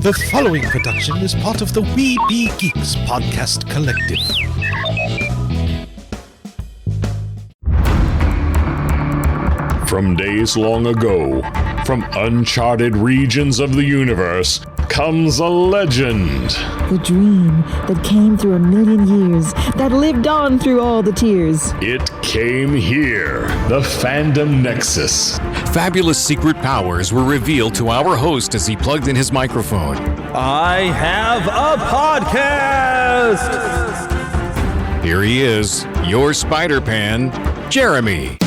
The following production is part of the We Be Geeks podcast collective. From days long ago, from uncharted regions of the universe, comes a legend. The dream that came through a million years, that lived on through all the tears. It came here, the Fandom Nexus. Fabulous secret powers were revealed to our host as he plugged in his microphone. I have a podcast! Here he is, your Spider-Pan, Jeremy.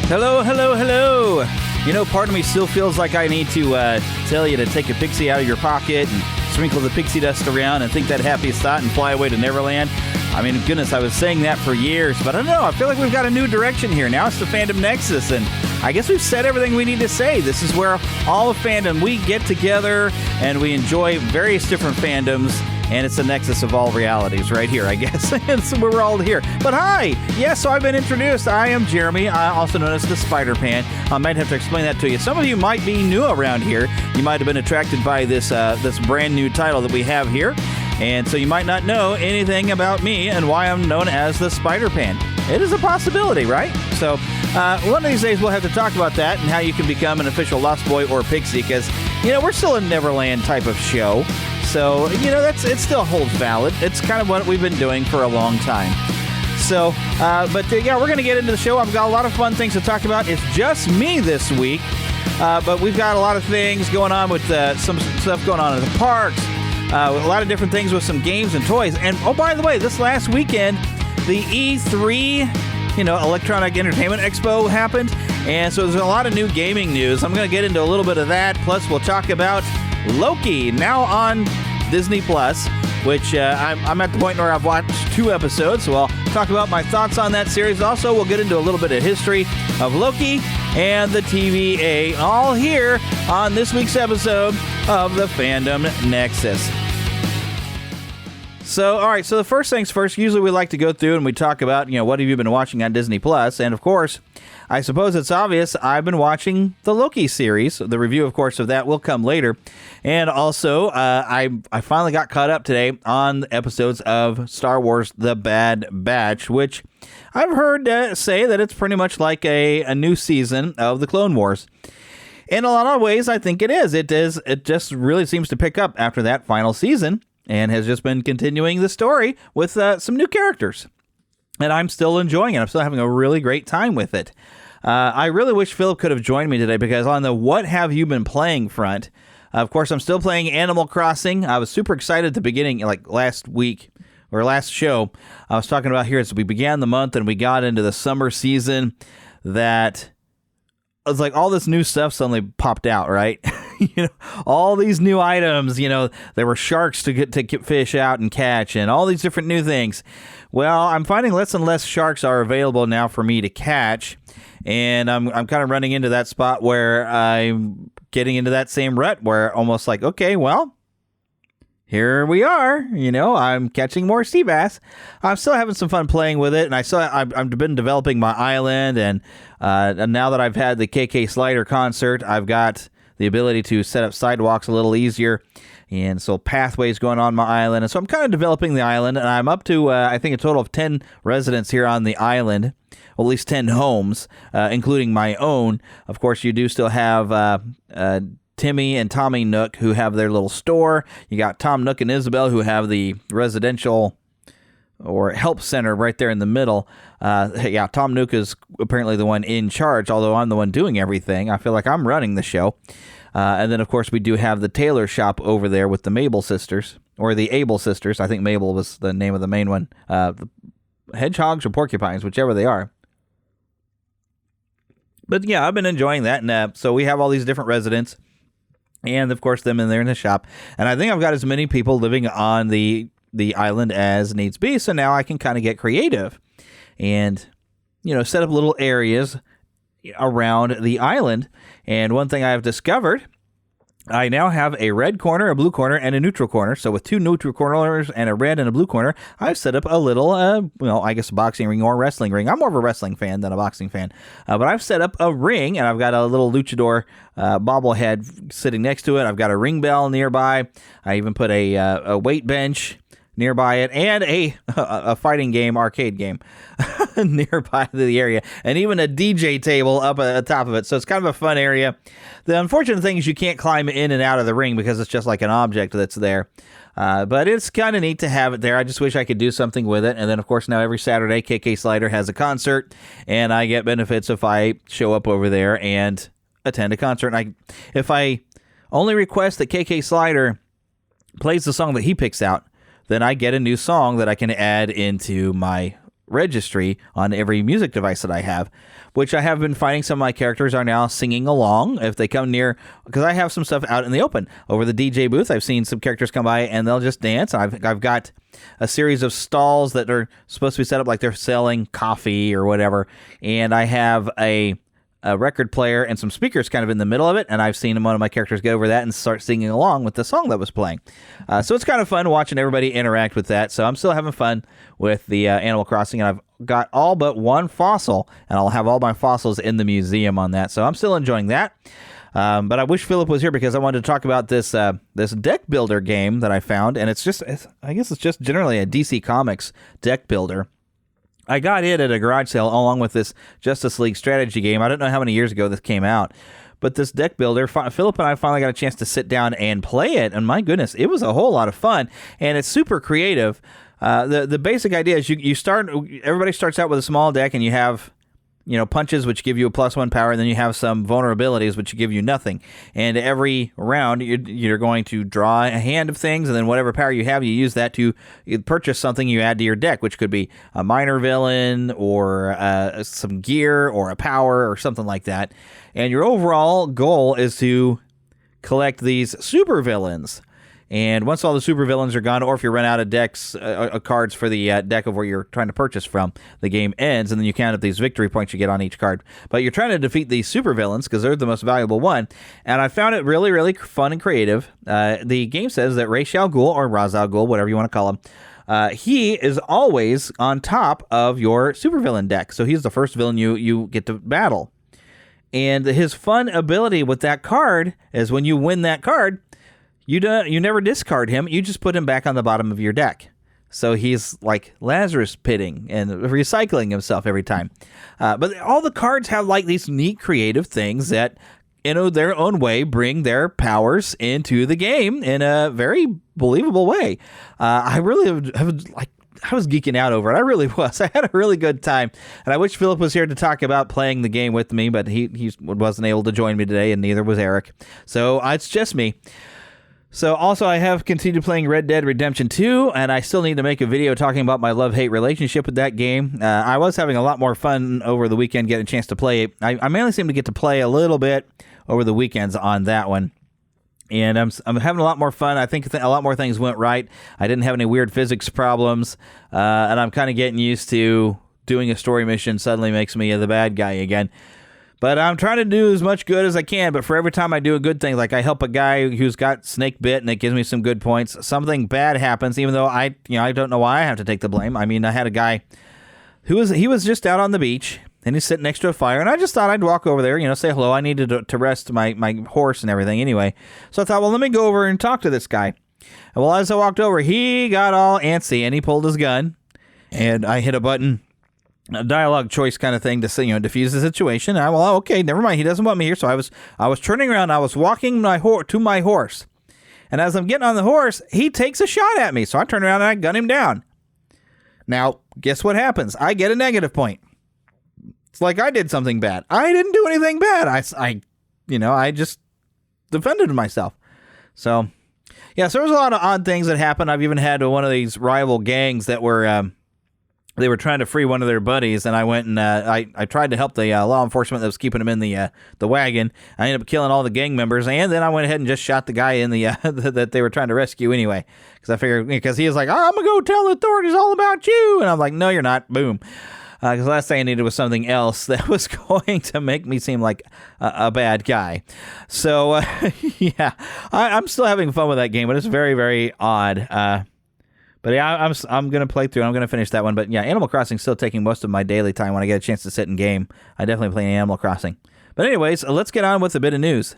Hello, hello, hello. You know, part of me still feels like I need to tell you to take a pixie out of your pocket and sprinkle the pixie dust around and think that happiest thought and fly away to Neverland. I mean, goodness, I was saying that for years, but I don't know. I feel like we've got a new direction here. Now it's the Fandom Nexus, and I guess we've said everything we need to say. This is where all of fandom, we get together and we enjoy various different fandoms, and it's the nexus of all realities right here, I guess. And so we're all here. But hi! Yes, so I've been introduced. I am Jeremy, also known as the Spider-Pan. I might have to explain that to you. Some of you might be new around here. You might have been attracted by this brand new title that we have here. And so you might not know anything about me and why I'm known as the Spider-Pan. It is a possibility, right? So one of these days we'll have to talk about that and how you can become an official Lost Boy or Pixie, because, you know, we're still a Neverland type of show. So, you know, it still holds valid. It's kind of what we've been doing for a long time. So, yeah, we're going to get into the show. I've got a lot of fun things to talk about. It's just me this week, but we've got a lot of things going on with some stuff going on in the parks, a lot of different things with some games and toys. And, oh, by the way, this last weekend, the E3, Electronic Entertainment Expo happened. And so there's a lot of new gaming news. I'm going to get into a little bit of that. Plus, we'll talk about Loki, now on Disney Plus, which I'm at the point where I've watched 2 episodes, so I'll talk about my thoughts on that series. Also, we'll get into a little bit of history of Loki and the TVA, all here on this week's episode of the Fandom Nexus. So, all right, so the first things first, usually we like to go through and we talk about, what have you been watching on Disney Plus? And, of course, I suppose it's obvious I've been watching the Loki series. The review, of course, of that will come later. And also, I finally got caught up today on the episodes of Star Wars The Bad Batch, which I've heard say that it's pretty much like a new season of the Clone Wars. In a lot of ways, I think it is. It just really seems to pick up after that final season and has just been continuing the story with some new characters. And I'm still enjoying it. I'm still having a really great time with it. I really wish Philip could have joined me today, because on the What Have You Been Playing front, of course, I'm still playing Animal Crossing. I was super excited at the beginning, like last week or last show. I was talking about here as we began the month and we got into the summer season, that it was like all this new stuff suddenly popped out, right? All these new items, there were sharks to get fish out and catch, and all these different new things. Well, I'm finding less and less sharks are available now for me to catch, and I'm kind of running into that spot where I'm getting into that same rut where almost like, okay, well, here we are. I'm catching more sea bass. I'm still having some fun playing with it, and I've been developing my island, and now that I've had the KK Slider concert, I've got the ability to set up sidewalks a little easier, and so pathways going on my island. And so I'm kind of developing the island, and I'm up to, I think, a total of 10 residents here on the island, well, at least 10 homes, including my own. Of course, you do still have Timmy and Tommy Nook, who have their little store. You got Tom Nook and Isabel, who have the residential or help center right there in the middle. Tom Nook is apparently the one in charge, although I'm the one doing everything. I feel like I'm running the show. And then, of course, we do have the tailor shop over there with the Mabel sisters, or the Able sisters. I think Mabel was the name of the main one. The hedgehogs or porcupines, whichever they are. But, yeah, I've been enjoying that. And so we have all these different residents, and, of course, them in there in the shop. And I think I've got as many people living on the island as needs be, so now I can kind of get creative and, set up little areas around the island. And one thing I have discovered I now have a red corner, a blue corner, and a neutral corner. So with 2 neutral corners and a red and a blue corner, I've set up a little, I guess a boxing ring or wrestling ring. I'm more of a wrestling fan than a boxing fan. But I've set up a ring, and I've got a little luchador bobblehead sitting next to it. I've got a ring bell nearby. I even put a weight bench nearby it, and a fighting game, arcade game nearby the area, and even a DJ table up at the top of it. So it's kind of a fun area. The unfortunate thing is you can't climb in and out of the ring because it's just like an object that's there. But it's kind of neat to have it there. I just wish I could do something with it. And then, of course, now every Saturday, KK Slider has a concert, and I get benefits if I show up over there and attend a concert. And if I only request that KK Slider plays the song that he picks out, then I get a new song that I can add into my registry on every music device that I have, which I have been finding some of my characters are now singing along if they come near, because I have some stuff out in the open. Over the DJ booth, I've seen some characters come by and they'll just dance. I've got a series of stalls that are supposed to be set up like they're selling coffee or whatever, and I have a record player and some speakers kind of in the middle of it, and I've seen one of my characters go over that and start singing along with the song that was playing. So it's kind of fun watching everybody interact with that. So I'm still having fun with the Animal Crossing, and I've got all but one fossil, and I'll have all my fossils in the museum on that. So I'm still enjoying that. But I wish Philip was here because I wanted to talk about this deck builder game that I found, and I guess it's just generally a DC Comics deck builder. I got it at a garage sale along with this Justice League strategy game. I don't know how many years ago this came out, but this deck builder, Philip and I finally got a chance to sit down and play it, and my goodness, it was a whole lot of fun, and it's super creative. The basic idea is everybody starts out with a small deck, and you have punches which give you a +1 power, and then you have some vulnerabilities which give you nothing. And every round, you're going to draw a hand of things, and then whatever power you have, you use that to purchase something you add to your deck, which could be a minor villain or some gear or a power or something like that. And your overall goal is to collect these super villains. And once all the supervillains are gone, or if you run out of decks, cards for the deck of where you're trying to purchase from, the game ends, and then you count up these victory points you get on each card. But you're trying to defeat these supervillains because they're the most valuable one. And I found it really, really fun and creative. The game says that Ra's al Ghul, or Ra's al Ghul, whatever you want to call him, he is always on top of your supervillain deck. So he's the first villain you get to battle. And his fun ability with that card is when you win that card, you never discard him. You just put him back on the bottom of your deck. So he's like Lazarus pitting and recycling himself every time. But all the cards have like these neat creative things that, their own way bring their powers into the game in a very believable way. I really I was geeking out over it. I really was. I had a really good time. And I wish Philip was here to talk about playing the game with me, but he wasn't able to join me today, and neither was Eric. So it's just me. So also I have continued playing Red Dead Redemption 2, and I still need to make a video talking about my love-hate relationship with that game. I was having a lot more fun over the weekend getting a chance to play it. I mainly seem to get to play a little bit over the weekends on that one. And I'm having a lot more fun. I think a lot more things went right. I didn't have any weird physics problems, and I'm kind of getting used to doing a story mission suddenly makes me the bad guy again. But I'm trying to do as much good as I can, but for every time I do a good thing, like I help a guy who's got snake bit and it gives me some good points, something bad happens, even though I don't know why I have to take the blame. I mean, I had a guy who was just out on the beach, and he's sitting next to a fire, and I just thought I'd walk over there, say hello. I needed to rest my horse and everything anyway. So I thought, well, let me go over and talk to this guy. And well, as I walked over, he got all antsy, and he pulled his gun, and I hit a button, a dialogue choice kind of thing to diffuse the situation. And okay, never mind. He doesn't want me here. So I was turning around. I was walking to my horse, and as I'm getting on the horse, he takes a shot at me. So I turn around and I gun him down. Now, guess what happens? I get a negative point. It's like I did something bad. I didn't do anything bad. I just defended myself. So yeah, so there was a lot of odd things that happened. I've even had one of these rival gangs that were. They were trying to free one of their buddies, and I went and I tried to help the law enforcement that was keeping him in the wagon. I ended up killing all the gang members, and then I went ahead and just shot the guy in the that they were trying to rescue anyway, because I figured, because he was like, I'm gonna go tell the authorities all about you, and I'm like, no, you're not. Boom. Because last thing I needed was something else that was going to make me seem like a bad guy. So, yeah, I'm still having fun with that game, but it's very, very odd. But yeah, I'm going to play through. I'm going to finish that one. But yeah, Animal Crossing is still taking most of my daily time when I get a chance to sit and game. I definitely play Animal Crossing. But anyways, let's get on with a bit of news.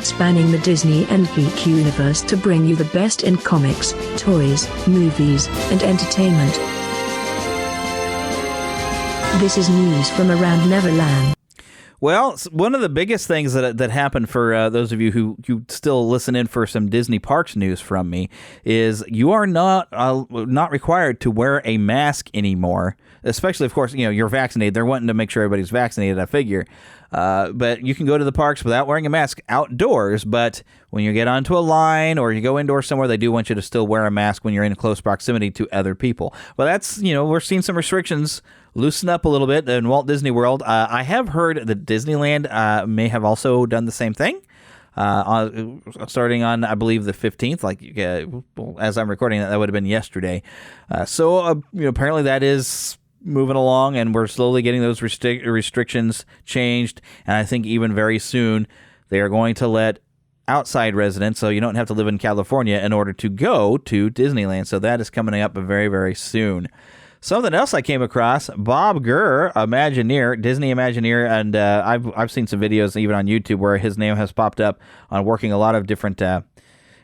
Spanning the Disney and geek universe to bring you the best in comics, toys, movies, and entertainment. This is news from around Neverland. Well, one of the biggest things that happened for those of you who still listen in for some Disney Parks news from me is you are not required to wear a mask anymore. Especially, of course, you're vaccinated. They're wanting to make sure everybody's vaccinated, I figure. But you can go to the parks without wearing a mask outdoors. But when you get onto a line or you go indoors somewhere, they do want you to still wear a mask when you're in close proximity to other people. Well, that's, we're seeing some restrictions loosen up a little bit in Walt Disney World. I have heard that Disneyland may have also done the same thing. Starting on, I believe, the 15th. As I'm recording that would have been yesterday. So apparently that is moving along, and we're slowly getting those restrictions changed. And I think even very soon they are going to let outside residents, so you don't have to live in California in order to go to Disneyland. So that is coming up very, very soon. Something else I came across, Bob Gurr, Imagineer, Disney Imagineer, and I've seen some videos even on YouTube where his name has popped up on working a lot of different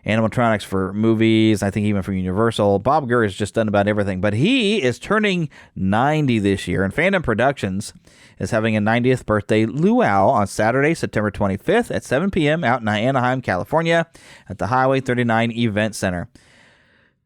animatronics for movies, I think even for Universal. Bob Gurr has just done about everything, but he is turning 90 this year, and Fandom Productions is having a 90th birthday luau on Saturday, September 25th at 7 p.m. out in Anaheim, California at the Highway 39 Event Center.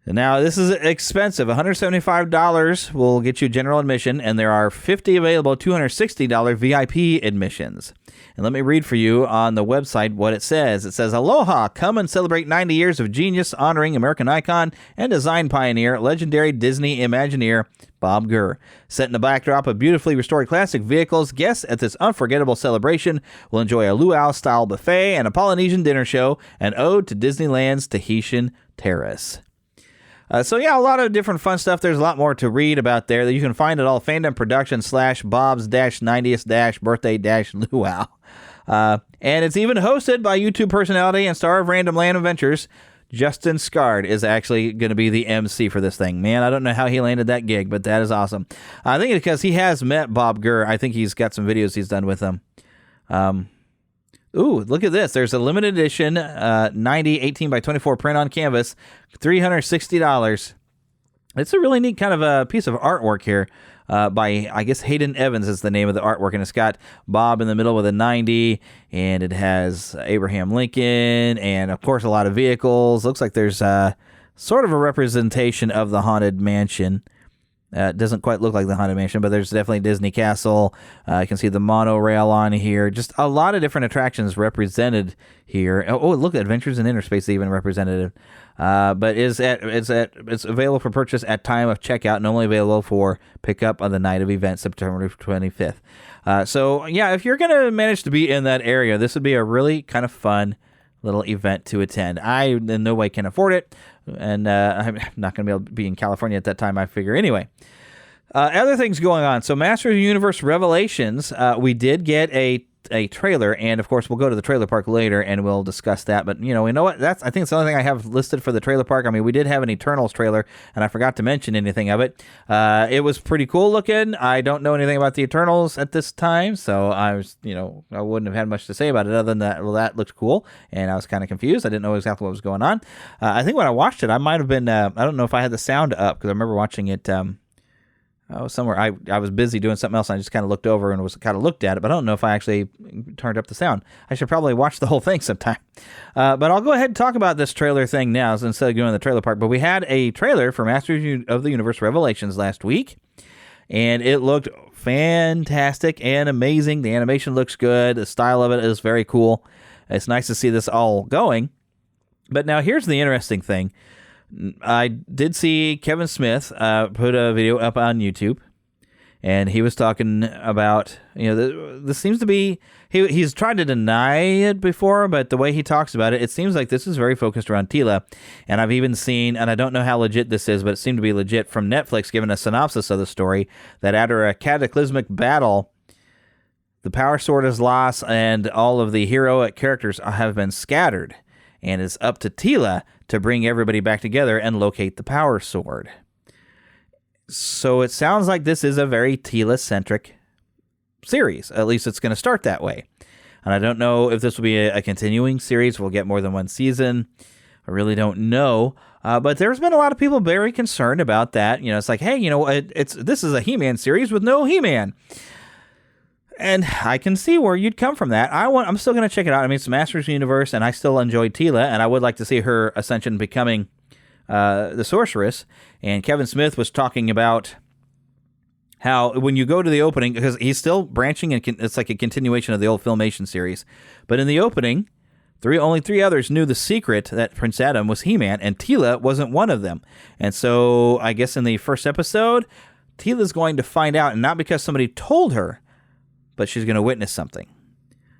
Now, this is expensive. $175 will get you general admission, and there are 50 available $260 VIP admissions. And let me read for you on the website what it says. It says, Aloha, come and celebrate 90 years of genius honoring American icon and design pioneer, legendary Disney Imagineer, Bob Gurr. Set in the backdrop of beautifully restored classic vehicles, guests at this unforgettable celebration will enjoy a luau-style buffet and a Polynesian dinner show, an ode to Disneyland's Tahitian Terrace. So yeah, a lot of different fun stuff. There's a lot more to read about there that you can find at all Fandom Productions /Bob's-90th-birthday-luau. And it's even hosted by YouTube personality and star of Random Land Adventures. Justin Scard is actually going to be the MC for this thing. Man, I don't know how he landed that gig, but that is awesome. I think it's because he has met Bob Gurr. I think he's got some videos he's done with him. Ooh, look at this. There's a limited edition 90 18 by 24 print on canvas, $360. It's a really neat kind of a piece of artwork here by, I guess, Hayden Evans is the name of the artwork. And it's got Bob in the middle with a 90, and it has Abraham Lincoln, and, of course, a lot of vehicles. Looks like there's sort of a representation of the Haunted Mansion. It doesn't quite look like the Haunted Mansion, but there's definitely Disney Castle. You can see the monorail on here. Just a lot of different attractions represented here. Oh, look, Adventures in Inner Space even represented. But it's available for purchase at time of checkout, and only available for pickup on the night of event, September 25th. So, yeah, if you're going to manage to be in that area, this would be a really kind of fun little event to attend. I in no way can afford it, and I'm not going to be able to be in California at that time, I figure. Anyway, other things going on. So Masters of the Universe Revelations, we did get a trailer, and of course we'll go to the trailer park later and we'll discuss that. But you know what? I think it's the only thing I have listed for the trailer park. I mean, we did have an Eternals trailer, and I forgot to mention anything of it. It was pretty cool looking. I don't know anything about the Eternals at this time, so I wouldn't have had much to say about it other than that. Well, that looked cool, and I was kind of confused. I didn't know exactly what was going on. I think when I watched it, I might have been. I don't know if I had the sound up because I remember watching it. Somewhere I was busy doing something else, and I just kind of looked over and was kind of looked at it, but I don't know if I actually turned up the sound. I should probably watch the whole thing sometime. But I'll go ahead and talk about this trailer thing now instead of going to the trailer park. But we had a trailer for Masters of the Universe Revelations last week, and it looked fantastic and amazing. The animation looks good. The style of it is very cool. It's nice to see this all going. But now here's the interesting thing. I did see Kevin Smith put a video up on YouTube, and he was talking about, this seems to be, he's tried to deny it before, but the way he talks about it, it seems like this is very focused around Teela. And I've even seen, and I don't know how legit this is, but it seemed to be legit from Netflix, giving a synopsis of the story, that after a cataclysmic battle, the Power Sword is lost, and all of the heroic characters have been scattered. And it's up to Teela to bring everybody back together and locate the Power Sword. So it sounds like this is a very Teela-centric series. At least it's going to start that way. And I don't know if this will be a continuing series. We'll get more than one season. I really don't know. But there's been a lot of people very concerned about that. It's like, hey, this is a He-Man series with no He-Man. And I can see where you'd come from that. I'm still going to check it out. I mean, it's Masters Universe, and I still enjoy Teela, and I would like to see her ascension becoming the Sorceress. And Kevin Smith was talking about how when you go to the opening, because he's still branching, and it's like a continuation of the old Filmation series. But in the opening, only three others knew the secret that Prince Adam was He-Man, and Teela wasn't one of them. And so I guess in the first episode, Teela's going to find out, and not because somebody told her, but she's going to witness something.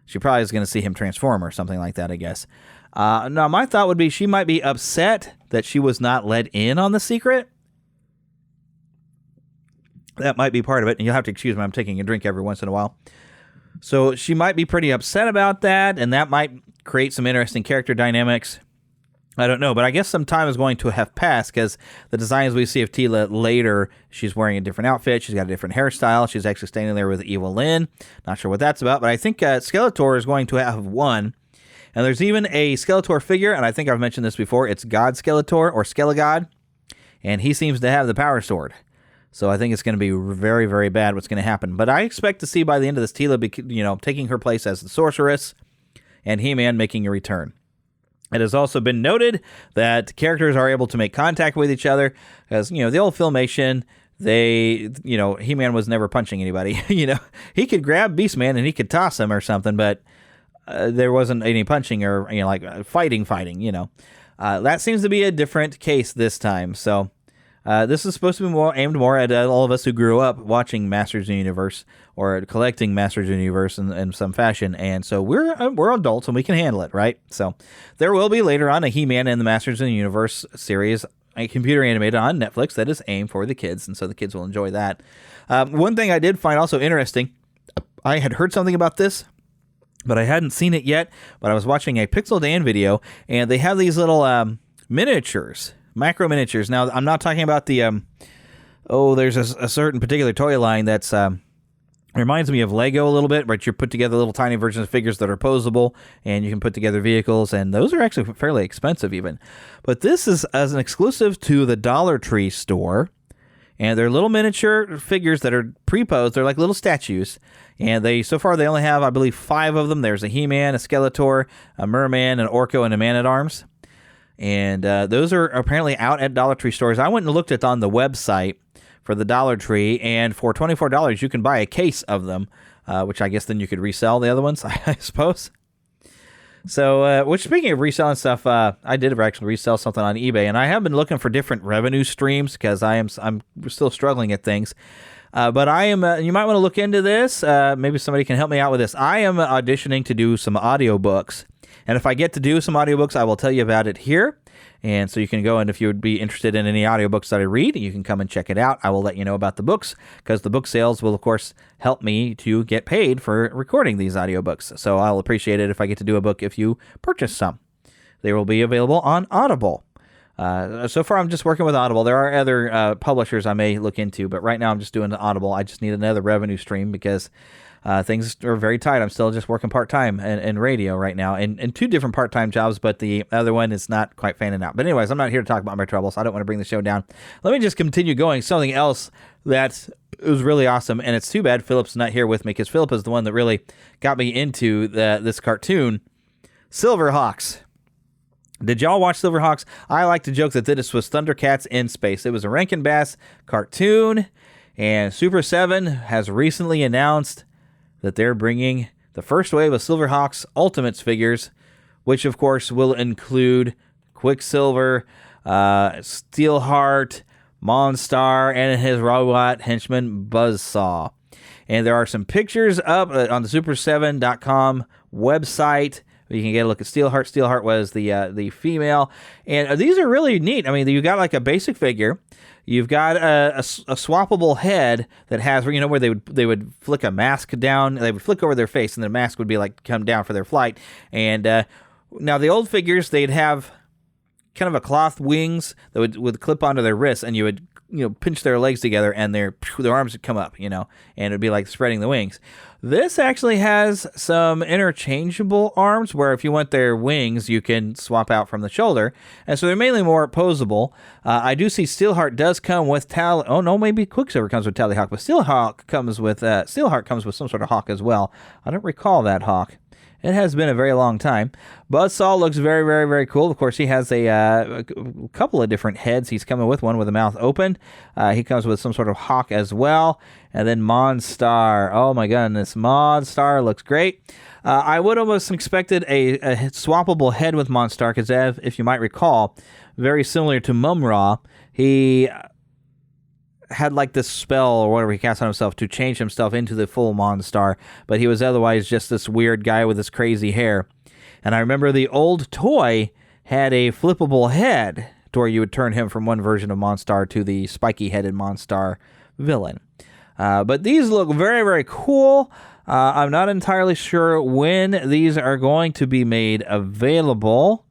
She probably is going to see him transform or something like that, I guess. Now, my thought would be she might be upset that she was not let in on the secret. That might be part of it, and you'll have to excuse me, I'm taking a drink every once in a while. So she might be pretty upset about that, and that might create some interesting character dynamics. I don't know, but I guess some time is going to have passed, because the designs we see of Teela later, she's wearing a different outfit, she's got a different hairstyle, she's actually standing there with Evil Lyn. Not sure what that's about, but I think Skeletor is going to have one. And there's even a Skeletor figure, and I think I've mentioned this before, it's God Skeletor, or Skelegod, and he seems to have the Power Sword. So I think it's going to be very, very bad what's going to happen. But I expect to see by the end of this Teela taking her place as the Sorceress, and He-Man making a return. It has also been noted that characters are able to make contact with each other, as the old Filmation, He-Man was never punching anybody. He could grab Beastman and he could toss him or something, but there wasn't any punching or fighting. That seems to be a different case this time. So this is supposed to be aimed more at all of us who grew up watching Masters of the Universe or collecting Masters of the Universe in some fashion, and so we're adults and we can handle it, right? So there will be later on a He-Man and the Masters of the Universe series, a computer animated on Netflix that is aimed for the kids, and so the kids will enjoy that. One thing I did find also interesting, I had heard something about this, but I hadn't seen it yet, but I was watching a Pixel Dan video, and they have these little miniatures, macro miniatures. Now, I'm not talking about the, there's a certain particular toy line that's, reminds me of Lego a little bit, but you put together little tiny versions of figures that are posable, and you can put together vehicles, and those are actually fairly expensive even. But this is as an exclusive to the Dollar Tree store, and they're little miniature figures that are pre-posed. They're like little statues, and so far they only have, I believe, 5 of them. There's a He-Man, a Skeletor, a Merman, an Orko, and a Man-at-Arms. And those are apparently out at Dollar Tree stores. I went and looked at on the website for the Dollar Tree, and for $24 you can buy a case of them, which I guess then you could resell the other ones, I suppose. So, which speaking of reselling stuff, I did actually resell something on eBay, and I have been looking for different revenue streams because I'm still struggling at things. But I am. You might want to look into this. Maybe somebody can help me out with this. I am auditioning to do some audiobooks, and if I get to do some audiobooks, I will tell you about it here. And so you can go, and if you would be interested in any audiobooks that I read, you can come and check it out. I will let you know about the books, because the book sales will, of course, help me to get paid for recording these audiobooks. So I'll appreciate it if I get to do a book if you purchase some. They will be available on Audible. So far, I'm just working with Audible. There are other publishers I may look into, but right now I'm just doing the Audible. I just need another revenue stream because things are very tight. I'm still just working part-time in radio right now, and 2 different part-time jobs, but the other one is not quite fanning out. But anyways, I'm not here to talk about my troubles. I don't want to bring the show down. Let me just continue going. Something else that was really awesome, and it's too bad Philip's not here with me, because Philip is the one that really got me into this cartoon, Silverhawks. Did y'all watch Silverhawks? I like to joke that this was Thundercats in space. It was a Rankin Bass cartoon, and Super 7 has recently announced that they're bringing the first wave of Silverhawks Ultimates figures, which of course will include Quicksilver, Steelheart, Monstar and his robot henchman Buzzsaw. And there are some pictures up on the super7.com website. You can get a look at Steelheart. Steelheart was the female. And these are really neat. I mean, you got like a basic figure. You've got a swappable head that has, where they would flick a mask down. They would flick over their face, and the mask would be like come down for their flight. And now the old figures, they'd have kind of a cloth wings that would clip onto their wrists, and you would pinch their legs together, and their arms would come up, and it'd be like spreading the wings. This actually has some interchangeable arms where if you want their wings, you can swap out from the shoulder. And so they're mainly more posable. I do see Steelheart does come with maybe Quicksilver comes with Tallyhawk, but Steelheart comes with some sort of hawk as well. I don't recall that hawk. It has been a very long time. Buzzsaw looks very, very, very cool. Of course, he has a couple of different heads. He's coming with one with the mouth open. He comes with some sort of hawk as well. And then Monstar. Oh, my goodness. Monstar looks great. I would almost expected a swappable head with Monstar because, if you might recall, very similar to Mumra, he had like this spell or whatever he cast on himself to change himself into the full Monstar, but he was otherwise just this weird guy with this crazy hair. And I remember the old toy had a flippable head to where you would turn him from one version of Monstar to the spiky-headed Monstar villain. But these look very, very cool. I'm not entirely sure when these are going to be made available.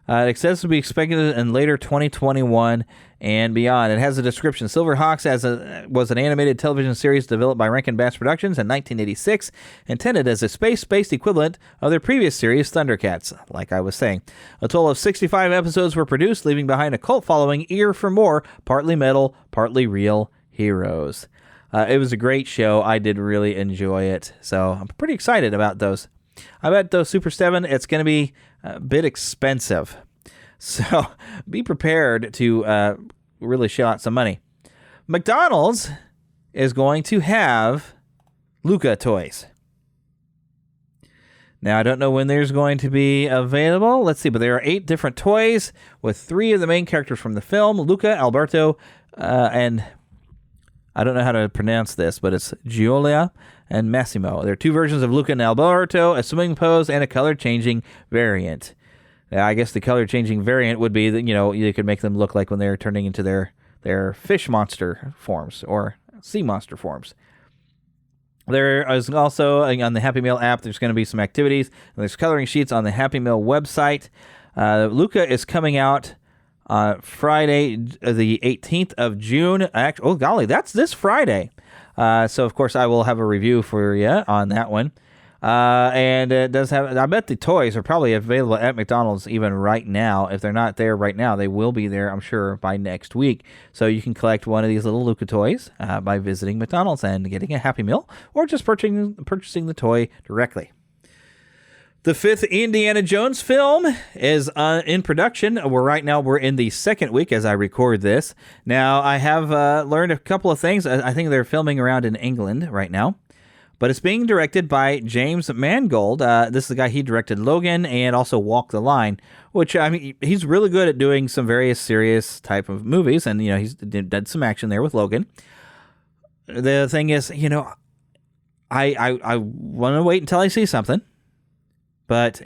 It says to be expected in later 2021 and beyond. It has a description. Silverhawks was an animated television series developed by Rankin Bass Productions in 1986, intended as a space-based equivalent of their previous series, Thundercats, like I was saying. A total of 65 episodes were produced, leaving behind a cult following eager for more, partly metal, partly real heroes. It was a great show. I did really enjoy it, so I'm pretty excited about those. I bet those Super 7, it's going to be a bit expensive. So be prepared to really shell out some money. McDonald's is going to have Luca toys. Now, I don't know when there's going to be available. Let's see, but there are 8 different toys with 3 of the main characters from the film, Luca, Alberto, and I don't know how to pronounce this, but it's Giulia and Massimo. There are 2 versions of Luca and Alberto, a swimming pose, and a color-changing variant. Now, I guess the color-changing variant would be that, you could make them look like when they're turning into their fish monster forms or sea monster forms. There is also, on the Happy Meal app, there's going to be some activities. And there's coloring sheets on the Happy Meal website. Luca is coming out Friday, the 18th of June. Oh, golly, that's this Friday. So, of course, I will have a review for you on that one. And it does have, I bet the toys are probably available at McDonald's even right now. If they're not there right now, they will be there, I'm sure, by next week. So you can collect one of these little Luca toys by visiting McDonald's and getting a Happy Meal, or just purchasing the toy directly. The 5th Indiana Jones film is in production. We're in the 2nd week as I record this. Now, I have learned a couple of things. I think they're filming around in England right now. But it's being directed by James Mangold. This is the guy, he directed Logan and also Walk the Line, which, I mean, he's really good at doing some various serious type of movies. And, he's did some action there with Logan. The thing is, I want to wait until I see something. But,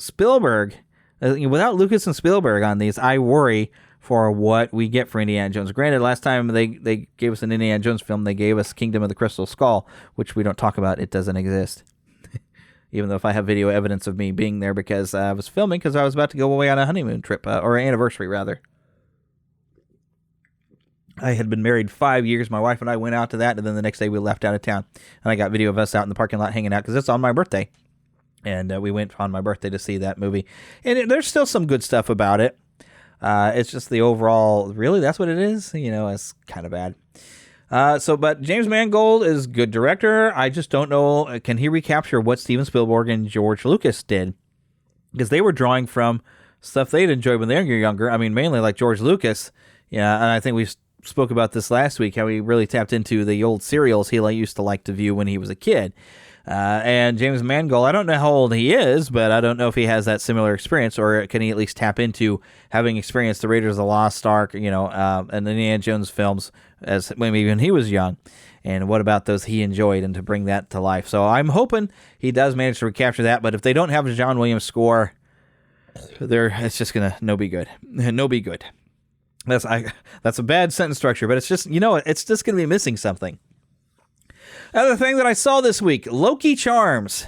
Spielberg, without Lucas and Spielberg on these, I worry for what we get for Indiana Jones. Granted, last time they gave us an Indiana Jones film, they gave us Kingdom of the Crystal Skull, which we don't talk about. It doesn't exist. Even though if I have video evidence of me being there because I was filming because I was about to go away on a honeymoon trip, or anniversary, rather. I had been married 5 years. My wife and I went out to that, and then the next day we left out of town. And I got video of us out in the parking lot hanging out because it's on my birthday. And we went on my birthday to see that movie. And there's still some good stuff about it. It's just the overall, really, that's what it is? It's kind of bad. But James Mangold is good director. I just don't know, can he recapture what Steven Spielberg and George Lucas did? Because they were drawing from stuff they'd enjoyed when they were younger. I mean, mainly like George Lucas. Yeah, and I think we spoke about this last week, how he really tapped into the old serials he used to like to view when he was a kid. And James Mangold, I don't know how old he is, but I don't know if he has that similar experience, or can he at least tap into having experienced the Raiders of the Lost Ark, and the Indiana Jones films as maybe when he was young. And what about those he enjoyed, and to bring that to life. So I'm hoping he does manage to recapture that. But if they don't have a John Williams score, it's just going to no be good. No be good. That's a bad sentence structure, but it's just, it's just going to be missing something. Other thing that I saw this week, Loki Charms.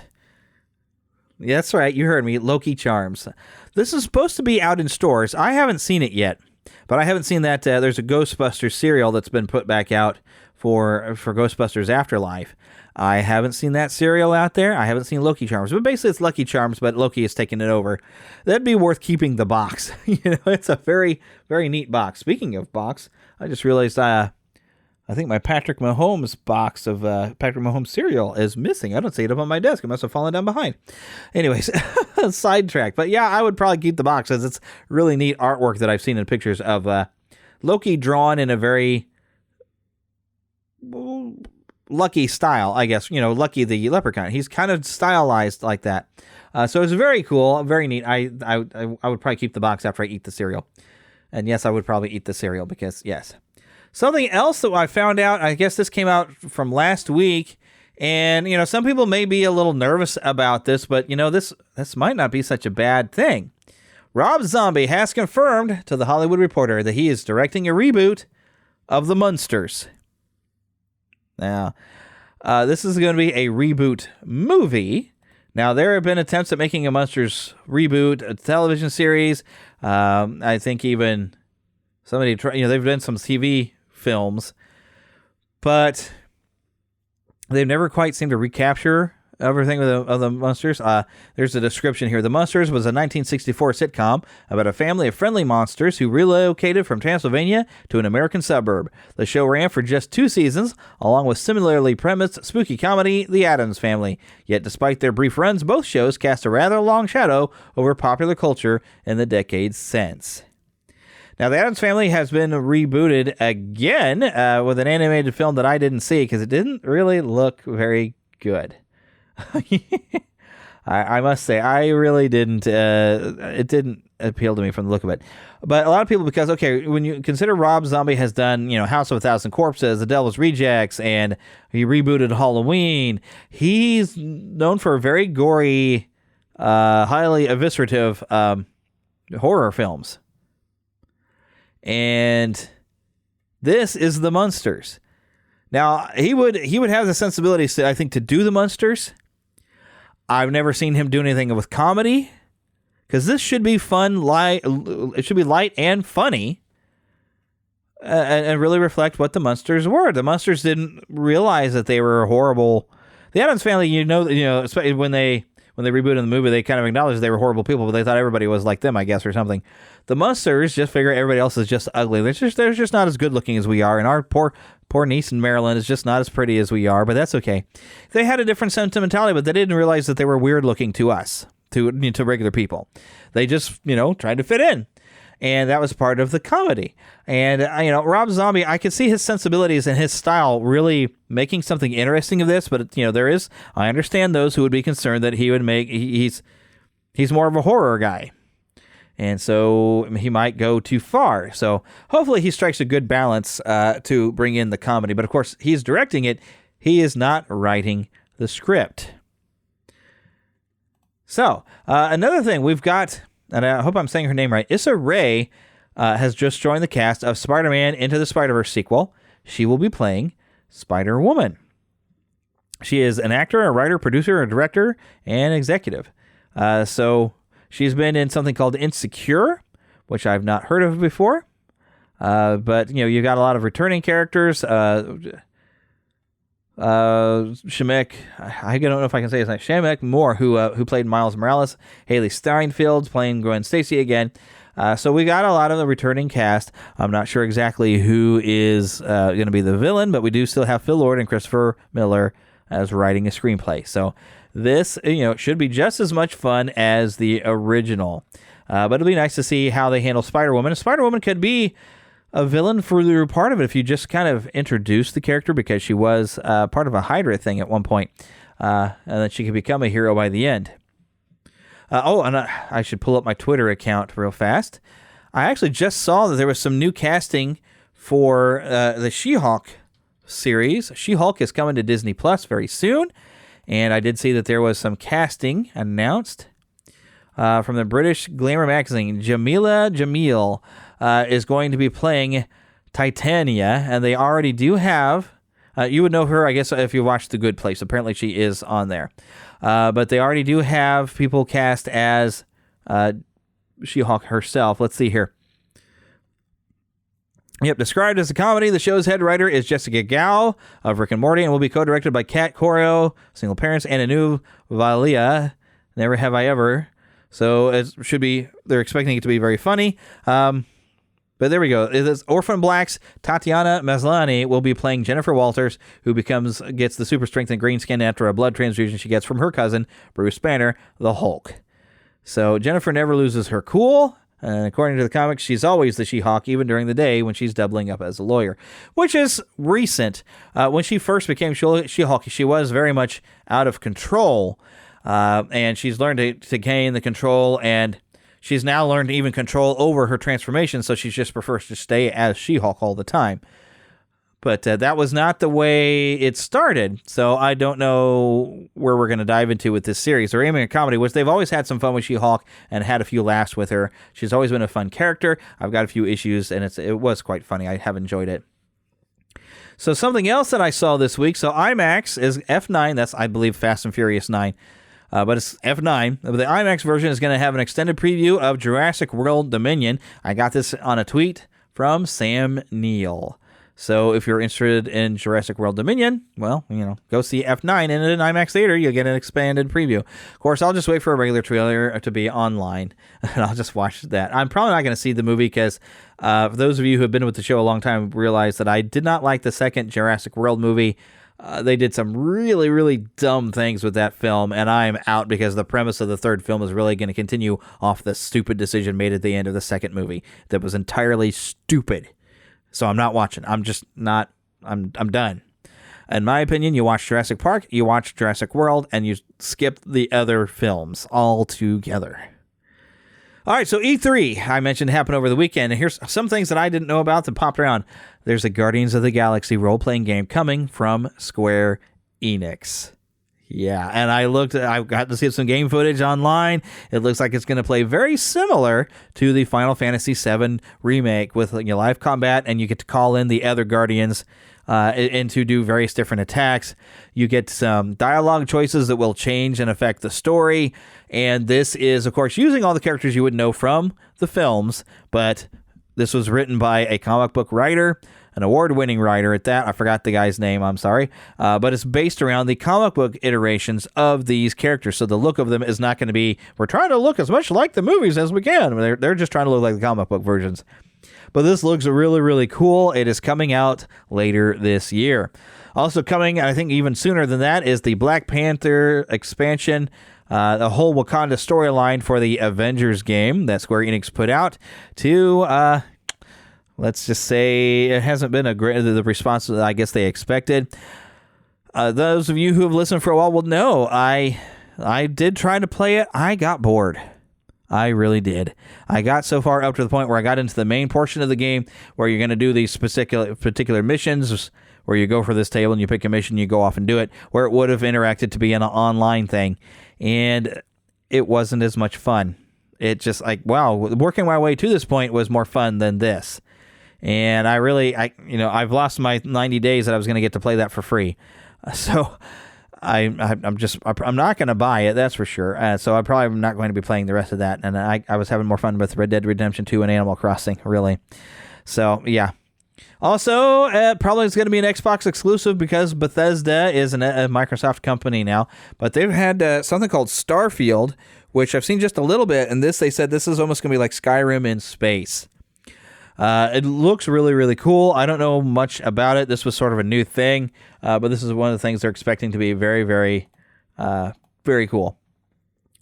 Yeah, that's right, you heard me, Loki Charms. This is supposed to be out in stores. I haven't seen it yet, but I haven't seen that there's a Ghostbusters cereal that's been put back out for Ghostbusters Afterlife. I haven't seen that cereal out there. I haven't seen Loki Charms. But basically it's Lucky Charms, but Loki has taken it over. That'd be worth keeping the box. It's a very, very neat box. Speaking of box, I just realized I think my Patrick Mahomes box of Patrick Mahomes cereal is missing. I don't see it up on my desk. It must have fallen down behind. Anyways, sidetracked. But yeah, I would probably keep the box, as it's really neat artwork that I've seen in pictures of Loki drawn in a very Lucky style, I guess. Lucky the leprechaun. He's kind of stylized like that. So it's very cool, very neat. I would probably keep the box after I eat the cereal. And yes, I would probably eat the cereal because, yes. Something else that I found out, I guess this came out from last week, and, some people may be a little nervous about this, but, this might not be such a bad thing. Rob Zombie has confirmed to The Hollywood Reporter that he is directing a reboot of The Monsters. Now, this is going to be a reboot movie. Now, there have been attempts at making a Monsters reboot, a television series. I think even somebody, they've done some TV films, but they've never quite seemed to recapture everything of the Monsters. There's a description here. The Monsters was a 1964 sitcom about a family of friendly monsters who relocated from Transylvania to an American suburb. The show ran for just 2 seasons, along with similarly premised spooky comedy, The Addams Family. Yet despite their brief runs, both shows cast a rather long shadow over popular culture in the decades since. Now, The Addams Family has been rebooted again with an animated film that I didn't see because it didn't really look very good. I must say, I really didn't. It didn't appeal to me from the look of it. But a lot of people, because, okay, when you consider Rob Zombie has done, House of a Thousand Corpses, The Devil's Rejects, and he rebooted Halloween, he's known for very gory, highly eviscerative horror films. And this is The Monsters. Now, he would have the sensibilities, I think, to do The Monsters. I've never seen him do anything with comedy, because this should be fun, it should be light and funny, and really reflect what the Monsters were. The Monsters didn't realize that they were horrible. The Addams Family, especially when they rebooted the movie, they kind of acknowledged they were horrible people, but they thought everybody was like them, I guess, or something. The Monsters just figure everybody else is just ugly. They're just not as good looking as we are, and our poor niece in Maryland is just not as pretty as we are, but that's okay. They had a different sentimentality, but they didn't realize that they were weird looking to us, to regular people. They just, tried to fit in. And that was part of the comedy. And, Rob Zombie, I could see his sensibilities and his style really making something interesting of this, but, I understand those who would be concerned that he would he's more of a horror guy. And so he might go too far. So hopefully he strikes a good balance to bring in the comedy. But of course, he's directing it. He is not writing the script. So another thing we've got, and I hope I'm saying her name right, Issa Rae has just joined the cast of Spider-Man Into the Spider-Verse sequel. She will be playing Spider-Woman. She is an actor, a writer, producer, a director, and executive. So she's been in something called Insecure, which I've not heard of before. But, you got a lot of returning characters. Shemek, I don't know if I can say his name, Shemek Moore, who played Miles Morales. Haley Steinfeld playing Gwen Stacy again. So we got a lot of the returning cast. I'm not sure exactly who is going to be the villain, but we do still have Phil Lord and Christopher Miller as writing a screenplay. So this, should be just as much fun as the original. But it'll be nice to see how they handle Spider-Woman. Spider-Woman could be a villain for the part of it if you just kind of introduce the character, because she was part of a Hydra thing at one point. and that she could become a hero by the end. And I should pull up my Twitter account real fast. I actually just saw that there was some new casting for the She-Hulk series. She-Hulk is coming to Disney Plus very soon, and I did see that there was some casting announced from the British Glamour magazine. Jamila Jamil is going to be playing Titania, and they already do have... you would know her, I guess, if you watched The Good Place. Apparently she is on there. But they already do have people cast as She-Hulk herself. Let's see here. Yep, described as a comedy, the show's head writer is Jessica Gao of Rick and Morty and will be co-directed by Kat Corio, Single Parents, and Anu Valia, Never Have I Ever. So it should be, they're expecting it to be very funny. But there we go. It is Orphan Black's Tatiana Maslany will be playing Jennifer Walters, who gets the super strength and green skin after a blood transfusion she gets from her cousin, Bruce Banner, the Hulk. So Jennifer never loses her cool. And according to the comics, she's always the She-Hulk, even during the day when she's doubling up as a lawyer, which is recent. When she first became She-Hulk, she was very much out of control, and she's learned to gain the control, and she's now learned to even control over her transformation, so she just prefers to stay as She-Hulk all the time. But that was not the way it started, so I don't know where we're going to dive into with this series. They're aiming at comedy, which they've always had some fun with She-Hulk and had a few laughs with her. She's always been a fun character. I've got a few issues, and it was quite funny. I have enjoyed it. So something else that I saw this week, so IMAX is F9. That's, I believe, Fast and Furious 9. But it's F9. The IMAX version is going to have an extended preview of Jurassic World Dominion. I got this on a tweet from Sam Neill. So if you're interested in Jurassic World Dominion, well, go see F9 in an IMAX theater. You'll get an expanded preview. Of course, I'll just wait for a regular trailer to be online, and I'll just watch that. I'm probably not going to see the movie because for those of you who have been with the show a long time realize that I did not like the second Jurassic World movie. They did some really, really dumb things with that film, and I'm out because the premise of the third film is really going to continue off the stupid decision made at the end of the second movie that was entirely stupid. So I'm not watching. I'm just not. I'm done. In my opinion, you watch Jurassic Park, you watch Jurassic World, and you skip the other films altogether. All right, so E3, I mentioned, happened over the weekend. And here's some things that I didn't know about that popped around. There's a Guardians of the Galaxy role-playing game coming from Square Enix. Yeah, and I got to see some game footage online. It looks like it's going to play very similar to the Final Fantasy VII remake with live combat, and you get to call in the other Guardians and to do various different attacks. You get some dialogue choices that will change and affect the story, and this is, of course, using all the characters you would know from the films, but this was written by a comic book writer, an award-winning writer at that. I forgot the guy's name, I'm sorry. But it's based around the comic book iterations of these characters. So the look of them is not going to be, we're trying to look as much like the movies as we can. They're just trying to look like the comic book versions. But this looks really, really cool. It is coming out later this year. Also coming, I think even sooner than that, is the Black Panther expansion. The whole Wakanda storyline for the Avengers game that Square Enix put out to... let's just say it hasn't been the response that I guess they expected. Those of you who have listened for a while will know I did try to play it. I got bored. I really did. I got so far up to the point where I got into the main portion of the game where you're going to do these particular missions where you go for this table and you pick a mission, you go off and do it, where it would have interacted to be an online thing. And it wasn't as much fun. It just working my way to this point was more fun than this. And I've lost my 90 days that I was going to get to play that for free. So I'm not going to buy it, that's for sure. So I'm probably not going to be playing the rest of that. And I was having more fun with Red Dead Redemption 2 and Animal Crossing, really. So, yeah. Also, probably it's going to be an Xbox exclusive because Bethesda is a Microsoft company now. But they've had something called Starfield, which I've seen just a little bit. And they said this is almost going to be like Skyrim in space. It looks really, really cool. I don't know much about it. This was sort of a new thing, but this is one of the things they're expecting to be very, very, very cool.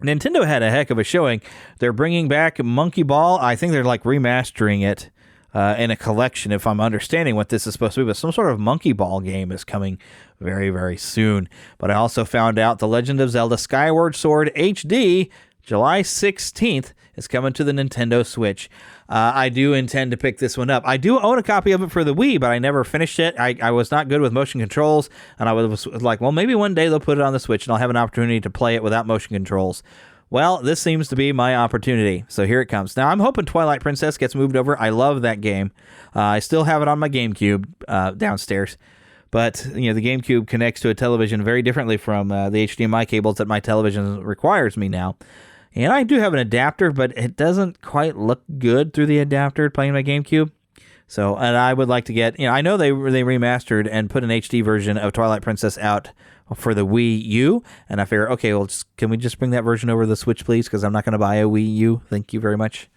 Nintendo had a heck of a showing. They're bringing back Monkey Ball. I think they're remastering it. in a collection, if I'm understanding what this is supposed to be. But some sort of monkey ball game is coming very, very soon. But I also found out The Legend of Zelda Skyward Sword HD, July 16th, is coming to the Nintendo Switch. I do intend to pick this one up. I do own a copy of it for the Wii, but I never finished it. I was not good with motion controls, and I was like, well, maybe one day they'll put it on the Switch, and I'll have an opportunity to play it without motion controls. Well, this seems to be my opportunity, so here it comes. Now, I'm hoping Twilight Princess gets moved over. I love that game. I still have it on my GameCube downstairs, but the GameCube connects to a television very differently from the HDMI cables that my television requires me now. And I do have an adapter, but it doesn't quite look good through the adapter playing my GameCube. So, and I would like to get, I know they remastered and put an HD version of Twilight Princess out for the Wii U, and I figure, okay, well, can we just bring that version over to the Switch, please? Because I'm not going to buy a Wii U. Thank you very much.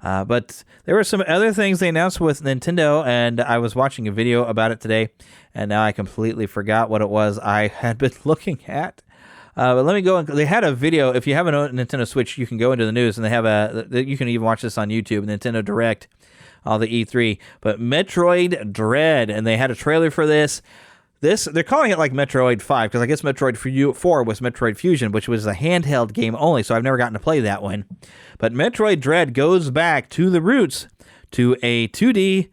But there were some other things they announced with Nintendo, and I was watching a video about it today, and now I completely forgot what it was I had been looking at. But let me go. They had a video. If you have a Nintendo Switch, you can go into the news, and they have you can even watch this on YouTube, Nintendo Direct, all the E3. But Metroid Dread, and they had a trailer for this. They're calling it like Metroid 5, because I guess Metroid 4 was Metroid Fusion, which was a handheld game only, so I've never gotten to play that one. But Metroid Dread goes back to the roots, to a 2D,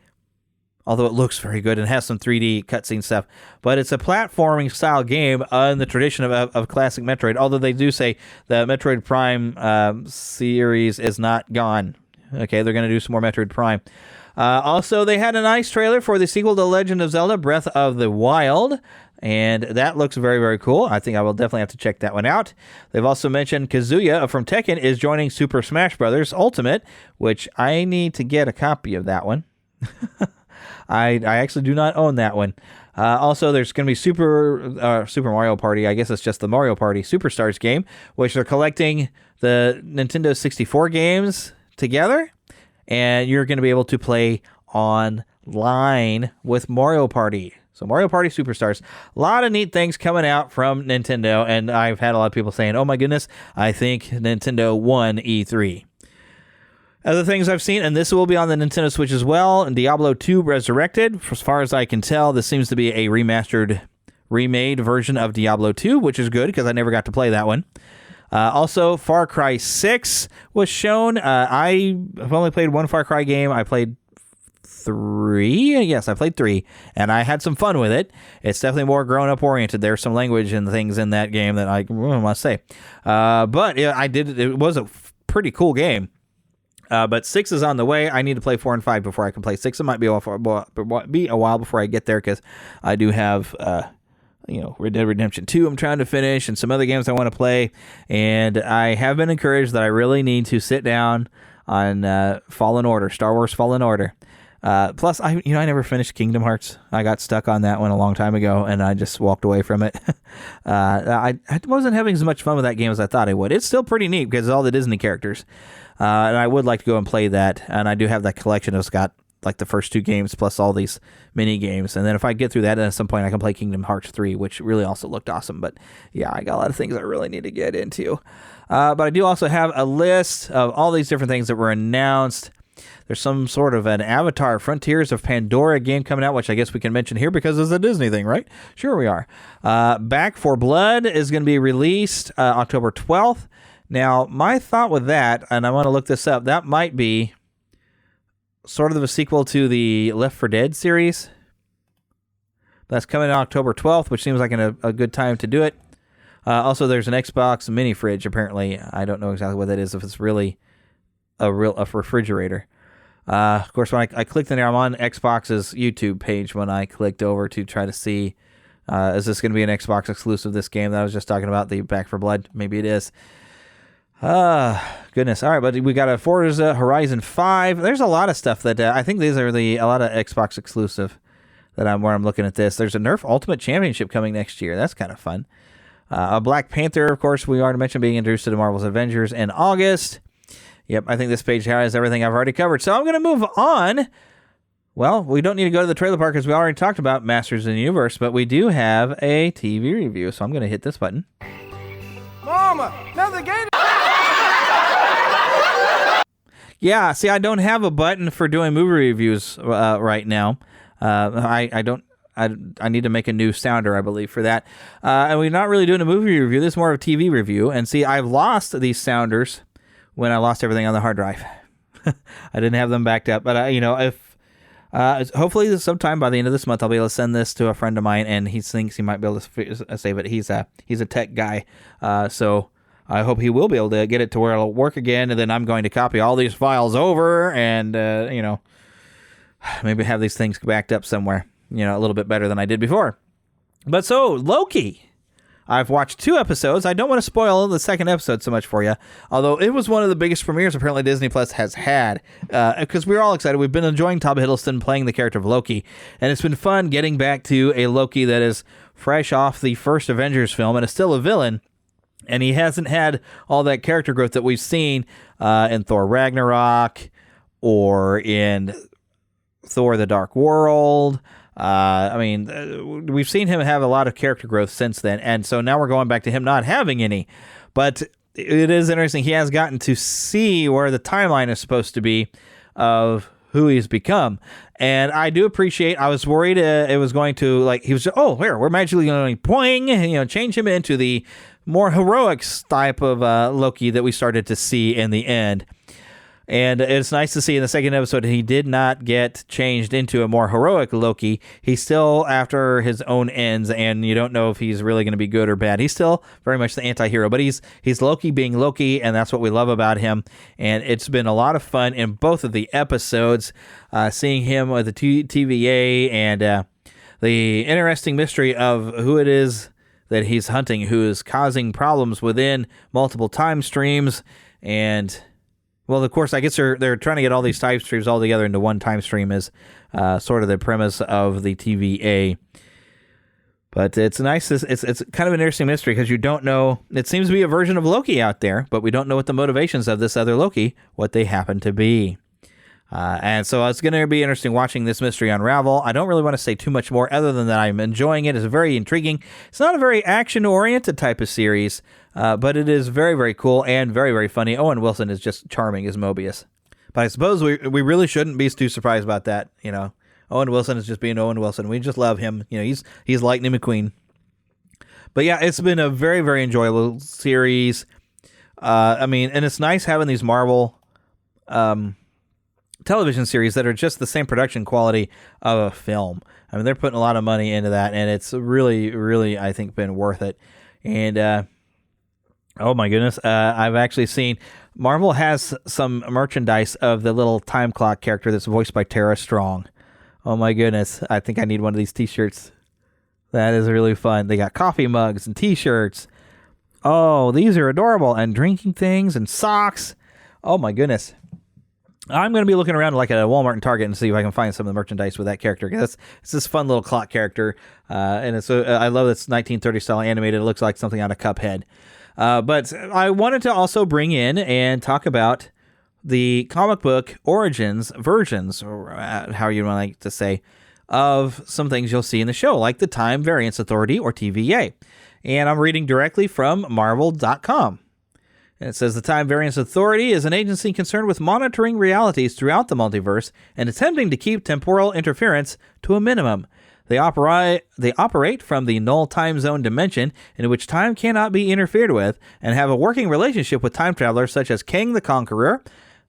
although it looks very good and has some 3D cutscene stuff. But it's a platforming style game in the tradition of classic Metroid, although they do say the Metroid Prime series is not gone. Okay, they're going to do some more Metroid Prime. Also, they had a nice trailer for the sequel to Legend of Zelda Breath of the Wild, and that looks very, very cool. I think I will definitely have to check that one out. They've also mentioned Kazuya from Tekken is joining Super Smash Bros. Ultimate, which I need to get a copy of that one. I actually do not own that one. Also, there's going to be Super Mario Party. I guess it's just the Mario Party Superstars game, which they're collecting the Nintendo 64 games together, and you're going to be able to play online with Mario Party. So Mario Party Superstars. A lot of neat things coming out from Nintendo, and I've had a lot of people saying, oh my goodness, I think Nintendo won E3. Other things I've seen, and this will be on the Nintendo Switch as well, and Diablo 2 Resurrected. As far as I can tell, this seems to be a remade version of Diablo 2, which is good because I never got to play that one. Also, Far Cry 6 was shown. I have only played one Far Cry game. I played 3. Yes, I played 3, and I had some fun with it. It's definitely more grown-up oriented. There's some language and things in that game that I must say. But yeah, I did. It was a pretty cool game. But 6 is on the way. I need to play 4 and 5 before I can play 6. It might be a while before I get there because I do have, Red Dead Redemption 2 I'm trying to finish and some other games I want to play. And I have been encouraged that I really need to sit down on Fallen Order, Star Wars Fallen Order. Plus, I never finished Kingdom Hearts. I got stuck on that one a long time ago, and I just walked away from it. I wasn't having as much fun with that game as I thought I would. It's still pretty neat because of all the Disney characters. And I would like to go and play that. And I do have that collection that's got like the first 2 games plus all these mini games. And then if I get through that, at some point I can play Kingdom Hearts 3, which really also looked awesome. But yeah, I got a lot of things I really need to get into. But I do also have a list of all these different things that were announced. There's some sort of an Avatar Frontiers of Pandora game coming out, which I guess we can mention here because it's a Disney thing, right? Sure we are. Back 4 Blood is going to be released October 12th. Now, my thought with that, and I want to look this up, that might be sort of a sequel to the Left 4 Dead series. That's coming out October 12th, which seems like a good time to do it. Also, there's an Xbox mini fridge, apparently. I don't know exactly what that is, if it's really a refrigerator. Of course, when I clicked in there, I'm on Xbox's YouTube page when I clicked over to try to see, is this going to be an Xbox exclusive, this game that I was just talking about, the Back 4 Blood? Maybe it is. Goodness. All right, but we got a Forza Horizon 5. There's a lot of stuff that I think these are a lot of Xbox exclusive where I'm looking at this. There's a Nerf Ultimate Championship coming next year. That's kind of fun. A Black Panther, of course, we already mentioned being introduced to the Marvel's Avengers in August. Yep, I think this page has everything I've already covered. So I'm going to move on. Well, we don't need to go to the trailer park because we already talked about Masters of the Universe, but we do have a TV review. So I'm going to hit this button. Mama, now the game. Yeah, see, I don't have a button for doing movie reviews right now. I don't. I need to make a new sounder, I believe, for that. And we're not really doing a movie review. This is more of a TV review. And see, I've lost these sounders when I lost everything on the hard drive. I didn't have them backed up. But, if hopefully sometime by the end of this month, I'll be able to send this to a friend of mine, and he thinks he might be able to save it. He's a tech guy. So I hope he will be able to get it to where it'll work again. And then I'm going to copy all these files over and, maybe have these things backed up somewhere. A little bit better than I did before. But so, Loki. I've watched 2 episodes. I don't want to spoil the second episode so much for you, although it was one of the biggest premieres apparently Disney Plus has had, because we're all excited. We've been enjoying Tom Hiddleston playing the character of Loki, and it's been fun getting back to a Loki that is fresh off the first Avengers film and is still a villain, and he hasn't had all that character growth that we've seen in Thor Ragnarok or in Thor The Dark World. We've seen him have a lot of character growth since then, and so now we're going back to him not having any. But it is interesting. He has gotten to see where the timeline is supposed to be of who he's become, and I do appreciate. I was worried it was going to we're magically going to boing, change him into the more heroic type of Loki that we started to see in the end. And it's nice to see in the second episode he did not get changed into a more heroic Loki. He's still after his own ends, and you don't know if he's really going to be good or bad. He's still very much the anti-hero, but he's Loki being Loki, and that's what we love about him. And it's been a lot of fun in both of the episodes, seeing him with the TVA and the interesting mystery of who it is that he's hunting, who is causing problems within multiple time streams. And well, of course, I guess they're trying to get all these time streams all together into one time stream is sort of the premise of the TVA. But it's nice. It's kind of an interesting mystery because you don't know. It seems to be a version of Loki out there, but we don't know what the motivations of this other Loki, what they happen to be. And so it's going to be interesting watching this mystery unravel. I don't really want to say too much more other than that I'm enjoying it. It's very intriguing. It's not a very action-oriented type of series, but it is very, very cool and very, very funny. Owen Wilson is just charming as Mobius. But I suppose we really shouldn't be too surprised about that. Owen Wilson is just being Owen Wilson. We just love him. He's Lightning McQueen. But yeah, it's been a very, very enjoyable series. And it's nice having these Marvel television series that are just the same production quality of a film. They're putting a lot of money into that, and it's really, really, I think, been worth it. And oh my goodness, I've actually seen Marvel has some merchandise of the little time clock character that's voiced by Tara Strong. Oh my goodness, I think I need one of these t-shirts. That is really fun. They got coffee mugs and t-shirts. Oh, these are adorable. And drinking things and socks. Oh my goodness. I'm going to be looking around like at a Walmart and Target and see if I can find some of the merchandise with that character. It's this fun little clock character, and I love this 1930s style animated. It looks like something on a Cuphead. But I wanted to also bring in and talk about the comic book versions, or how you like to say, of some things you'll see in the show, like the Time Variance Authority, or TVA. And I'm reading directly from Marvel.com. And it says the Time Variance Authority is an agency concerned with monitoring realities throughout the multiverse and attempting to keep temporal interference to a minimum. They operate from the null time zone dimension in which time cannot be interfered with and have a working relationship with time travelers such as Kang the Conqueror.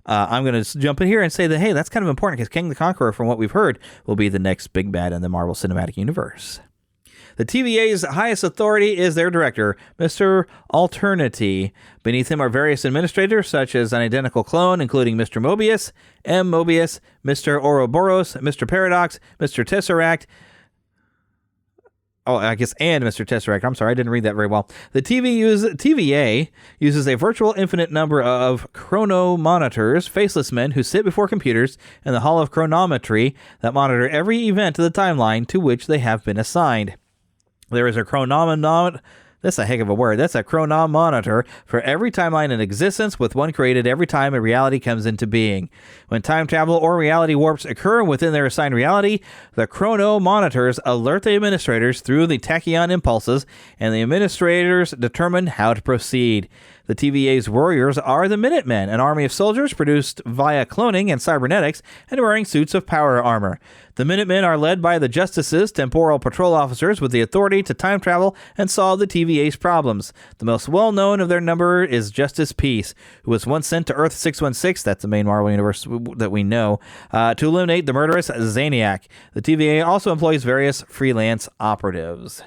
I'm going to jump in here and say that, hey, that's kind of important because Kang the Conqueror, from what we've heard, will be the next big bad in the Marvel Cinematic Universe. The TVA's highest authority is their director, Mr. Alternity. Beneath him are various administrators, such as an identical clone, including Mr. Mobius, M. Mobius, Mr. Ouroboros, Mr. Paradox, Mr. Tesseract. Oh, I guess, and Mr. Tesseract. I'm sorry, I didn't read that very well. The TVA uses a virtual infinite number of chronomonitors, faceless men who sit before computers in the Hall of Chronometry that monitor every event of the timeline to which they have been assigned. There is a chronomonitor. That's a heck of a word. That's a chronomonitor for every timeline in existence, with one created every time a reality comes into being. When time travel or reality warps occur within their assigned reality, the chronomonitors alert the administrators through the tachyon impulses, and the administrators determine how to proceed. The TVA's warriors are the Minutemen, an army of soldiers produced via cloning and cybernetics and wearing suits of power armor. The Minutemen are led by the Justices, temporal patrol officers with the authority to time travel and solve the TVA's problems. The most well-known of their number is Justice Peace, who was once sent to Earth 616, that's the main Marvel universe that we know, to eliminate the murderous Zaniac. The TVA also employs various freelance operatives.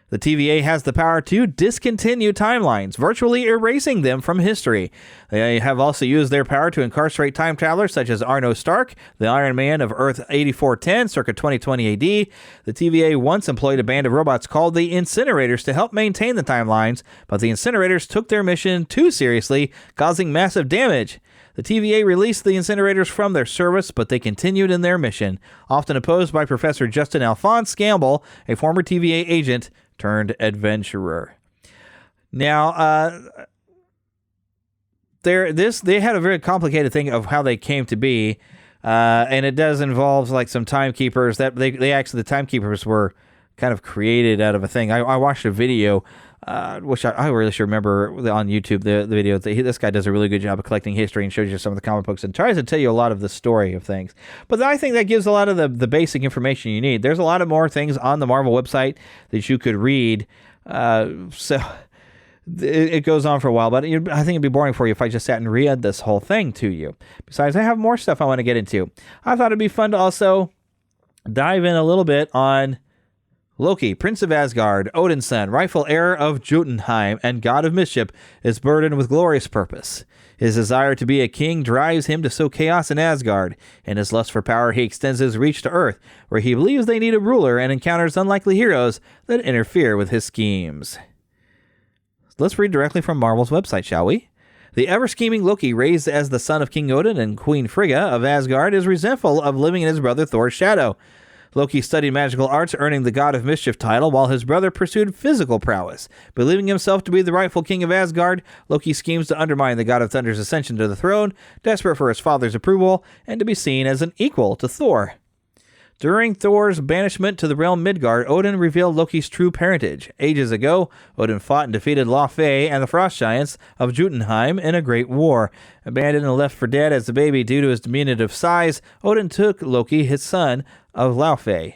The TVA has the power to discontinue timelines, virtually erasing them from history. They have also used their power to incarcerate time travelers such as Arno Stark, the Iron Man of Earth 8410, circa 2020 AD. The TVA once employed a band of robots called the Incinerators to help maintain the timelines, but the Incinerators took their mission too seriously, causing massive damage. The TVA released the Incinerators from their service, but they continued in their mission, often opposed by Professor Justin Alphonse Gamble, a former TVA agent turned adventurer. Now, they had a very complicated thing of how they came to be, and it does involve like some timekeepers. That they actually, the timekeepers were kind of created out of a thing. I watched a video, which I really should remember on YouTube, the video. This guy does a really good job of collecting history and shows you some of the comic books and tries to tell you a lot of the story of things. But I think that gives a lot of the basic information you need. There's a lot of more things on the Marvel website that you could read. So it goes on for a while, but I think it'd be boring for you if I just sat and read this whole thing to you. Besides, I have more stuff I want to get into. I thought it'd be fun to also dive in a little bit on Loki, Prince of Asgard, Odin's son, rightful heir of Jotunheim, and god of mischief, is burdened with glorious purpose. His desire to be a king drives him to sow chaos in Asgard. In his lust for power, he extends his reach to Earth, where he believes they need a ruler and encounters unlikely heroes that interfere with his schemes. Let's read directly from Marvel's website, shall we? The ever-scheming Loki, raised as the son of King Odin and Queen Frigga of Asgard, is resentful of living in his brother Thor's shadow. Loki studied magical arts, earning the God of Mischief title, while his brother pursued physical prowess. Believing himself to be the rightful king of Asgard, Loki schemes to undermine the God of Thunder's ascension to the throne, desperate for his father's approval, and to be seen as an equal to Thor. During Thor's banishment to the realm Midgard, Odin revealed Loki's true parentage. Ages ago, Odin fought and defeated Laufey and the Frost Giants of Jotunheim in a great war. Abandoned and left for dead as a baby due to his diminutive size, Odin took Loki, his son of Laufey.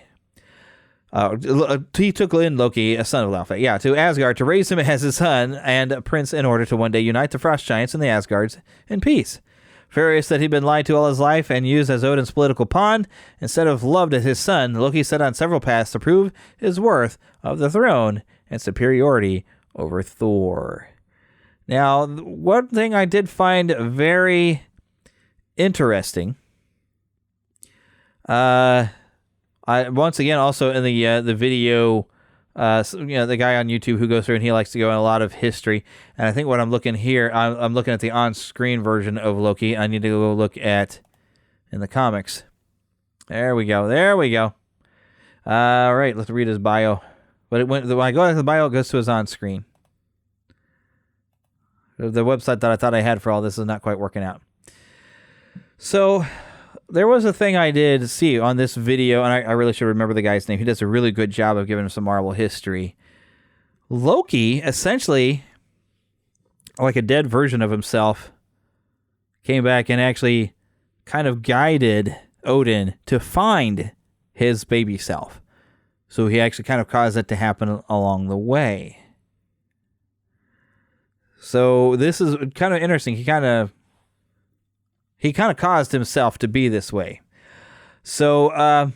He took in Loki, a son of Laufey, to Asgard to raise him as his son and prince in order to one day unite the Frost Giants and the Asgards in peace. Furious that he'd been lied to all his life and used as Odin's political pawn, instead of loved as his son, Loki set on several paths to prove his worth of the throne and superiority over Thor. Now, one thing I did find very interesting, once again, also in the video, the guy on YouTube who goes through and he likes to go in a lot of history. And I think what I'm looking here, I'm looking at the on-screen version of Loki. I need to go look at in the comics. There we go. All right, let's read his bio. But when I go to the bio, it goes to his on-screen. The website that I thought I had for all this is not quite working out. So there was a thing I did see on this video, and I really should remember the guy's name. He does a really good job of giving some Marvel history. Loki, essentially, like a dead version of himself, came back and actually kind of guided Odin to find his baby self. So he actually kind of caused it to happen along the way. So this is kind of interesting. He kind of caused himself to be this way. So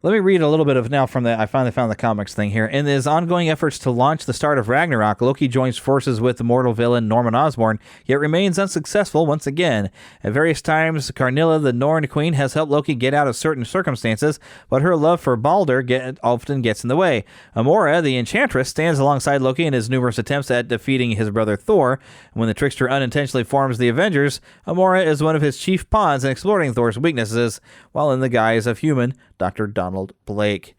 let me read a little bit of now from I finally found the comics thing here. In his ongoing efforts to launch the start of Ragnarok, Loki joins forces with the mortal villain Norman Osborn, yet remains unsuccessful once again. At various times, Karnilla, the Norn queen, has helped Loki get out of certain circumstances, but her love for Balder often gets in the way. Amora, the enchantress, stands alongside Loki in his numerous attempts at defeating his brother Thor. When the trickster unintentionally forms the Avengers, Amora is one of his chief pawns in exploiting Thor's weaknesses, while in the guise of human Dr. Donald Blake.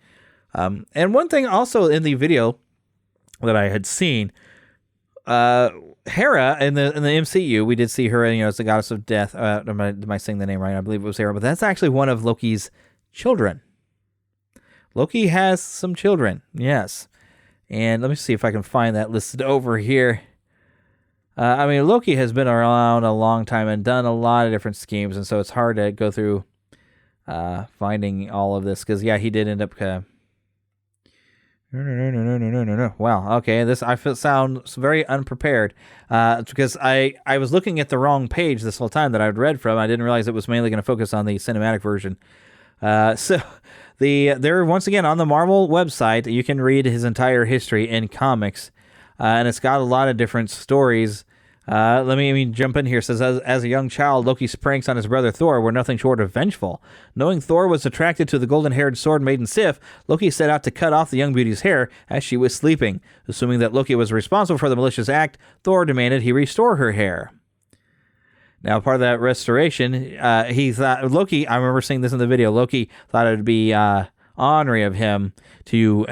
And one thing also in the video that I had seen, Hera in the MCU, we did see her, as the goddess of death. Am I saying the name right? I believe it was Hera, but that's actually one of Loki's children. Loki has some children, yes. And let me see if I can find that listed over here. I mean, Loki has been around a long time and done a lot of different schemes, and so it's hard to go through finding all of this, because, yeah, he did end up... No. Wow, okay, this sounds very unprepared, because I was looking at the wrong page this whole time that I'd read from. I didn't realize it was mainly going to focus on the cinematic version. So they're once again on the Marvel website. You can read his entire history in comics, and it's got a lot of different stories. Let me jump in here. It says, as a young child, Loki's pranks on his brother Thor were nothing short of vengeful. Knowing Thor was attracted to the golden-haired sword maiden Sif, Loki set out to cut off the young beauty's hair as she was sleeping. Assuming that Loki was responsible for the malicious act, Thor demanded he restore her hair. Now, part of that restoration, he thought, Loki, I remember seeing this in the video, Loki thought it would be honorary of him to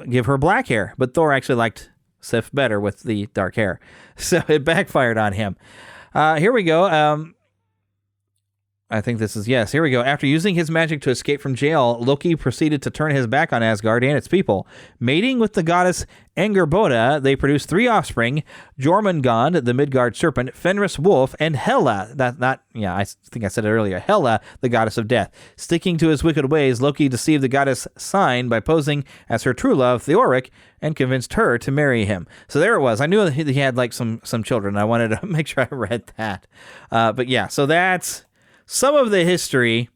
give her black hair, but Thor actually liked Sif better with the dark hair. So it backfired on him. Here we go. I think this is, yes, here we go. After using his magic to escape from jail, Loki proceeded to turn his back on Asgard and its people. Mating with the goddess Angerboda, they produced 3 offspring: Jormungand, the Midgard serpent, Fenris wolf, and Hela. I think I said it earlier. Hela, the goddess of death. Sticking to his wicked ways, Loki deceived the goddess Sign by posing as her true love, Theoric, and convinced her to marry him. So there it was. I knew that he had like some children. I wanted to make sure I read that. But yeah, so that's some of the history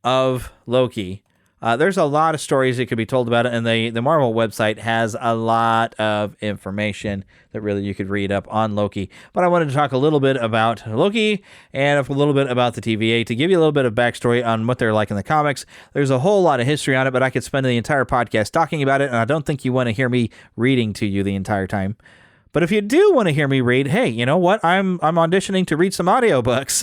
of Loki. There's a lot of stories that could be told about it, and the Marvel website has a lot of information that really you could read up on Loki. But I wanted to talk a little bit about Loki and a little bit about the TVA to give you a little bit of backstory on what they're like in the comics. There's a whole lot of history on it, but I could spend the entire podcast talking about it, and I don't think you want to hear me reading to you the entire time. But if you do want to hear me read, hey, you know what? I'm auditioning to read some audiobooks.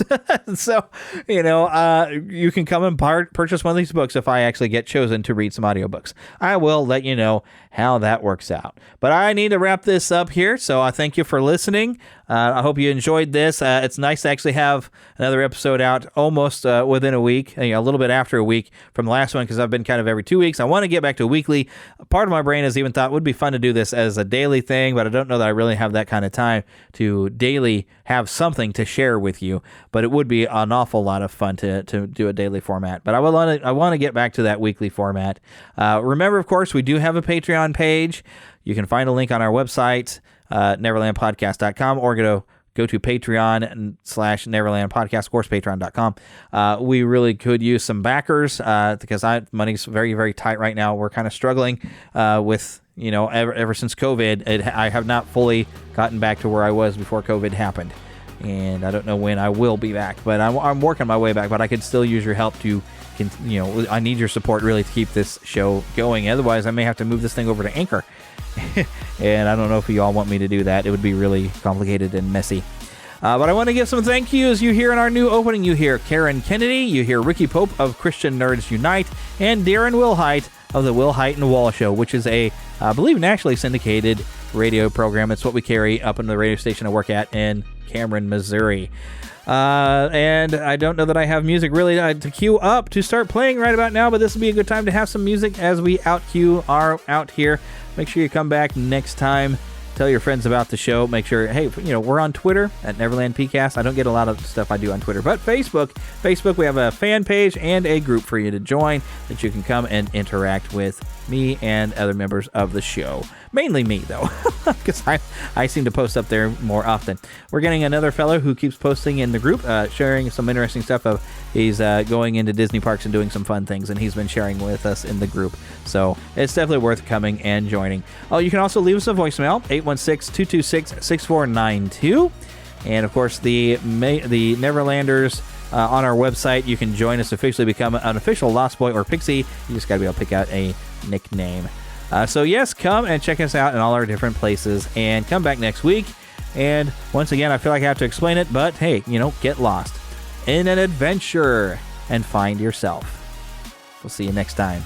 So, you can come and purchase one of these books if I actually get chosen to read some audiobooks. I will let you know how that works out. But I need to wrap this up here, so I thank you for listening. I hope you enjoyed this. It's nice to actually have another episode out almost within a week, a little bit after a week from the last one, because I've been kind of every 2 weeks. I want to get back to weekly. Part of my brain has even thought it would be fun to do this as a daily thing, but I don't know that I really have that kind of time to daily have something to share with you. But it would be an awful lot of fun to do a daily format. But I want to get back to that weekly format. Remember, of course, we do have a Patreon page. You can find a link on our website, neverlandpodcast.com, or go to Patreon/Neverland Podcast, of course, patreon.com. We really could use some backers because money's very, very tight right now. We're kind of struggling with, ever since COVID. I have not fully gotten back to where I was before COVID happened. And I don't know when I will be back, but I'm working my way back. But I could still use your help to, I need your support really to keep this show going. Otherwise, I may have to move this thing over to Anchor. And I don't know if you all want me to do that. It would be really complicated and messy. But I want to give some thank yous. You hear in our new opening, you hear Karen Kennedy, you hear Ricky Pope of Christian Nerds Unite, and Darren Wilhite of the Wilhite and Wall Show, which is a, I believe, nationally syndicated radio program. It's what we carry up in the radio station I work at in Cameron, Missouri. And I don't know that I have music really to cue up to start playing right about now, but this would be a good time to have some music as we out-cue our out here. Make sure you come back next time. Tell your friends about the show. Make sure, hey, we're on Twitter at Neverland PCast. I don't get a lot of stuff I do on Twitter, but Facebook, we have a fan page and a group for you to join that you can come and interact with me and other members of the show. Mainly me, though, because I seem to post up there more often. We're getting another fellow who keeps posting in the group, sharing some interesting stuff. He's going into Disney parks and doing some fun things, and he's been sharing with us in the group. So it's definitely worth coming and joining. Oh, you can also leave us a voicemail, 816-226-6492. And, of course, the Neverlanders on our website. You can join us to officially become an official Lost Boy or Pixie. You just got to be able to pick out a nickname. So, yes, come and check us out in all our different places. And come back next week. And once again, I feel like I have to explain it. But, hey, get lost in an adventure and find yourself. We'll see you next time.